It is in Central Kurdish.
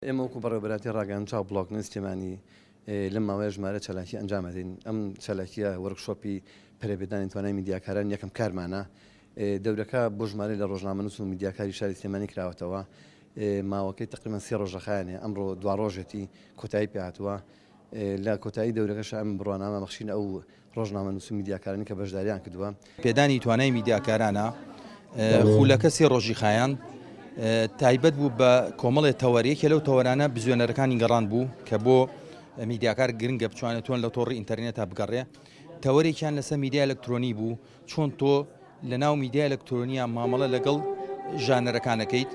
ئێمە وەکو بەڕێوەبەراتی ڕاگەیان چاو بڵۆگە نیشتیمانی لەم ماوەیە ژمارە چالاکی ئەنجامەدەین ئەم چالاکیە وەرکشۆپی پەرێبێدانی توانای میدیاکاران یەکەم کارمانە دەورەکە بۆ ژمارەی لە ڕۆژنامەنووس و میدیاکاری شاری سلێمانی کراوەتەوە ماوەکەی تقریبان 3 ڕۆژەخایانێ ئەمڕۆ دوا ڕۆژێتی کۆتایی پێهاتووە لە کۆتایی دەورەکەش ئەم بڕوانامە بەخشین ئەو ڕۆژنامەنووس و میدیاکارانی کە بەشداریان کردووە پێدانی توانای میدیاکارانە خولەکە 3 ڕۆژی خایان تایبەت بوو بە کۆمەڵێ تەوەریەکە لەو تەوەرانە بزوێنەرەکانی گەڕان بوو کە بۆ میدیاکار گرنگە بچوانێتوان لە تۆڕی ئینتەرنێتە بگەڕێ تەوەرێکیان لەسەر میدیا ئەلکترۆنی بوو چۆن تۆ لە ناو میدیا ئەلکترۆنیە مامەڵە لەگەڵ ژانەرەکانەکەیت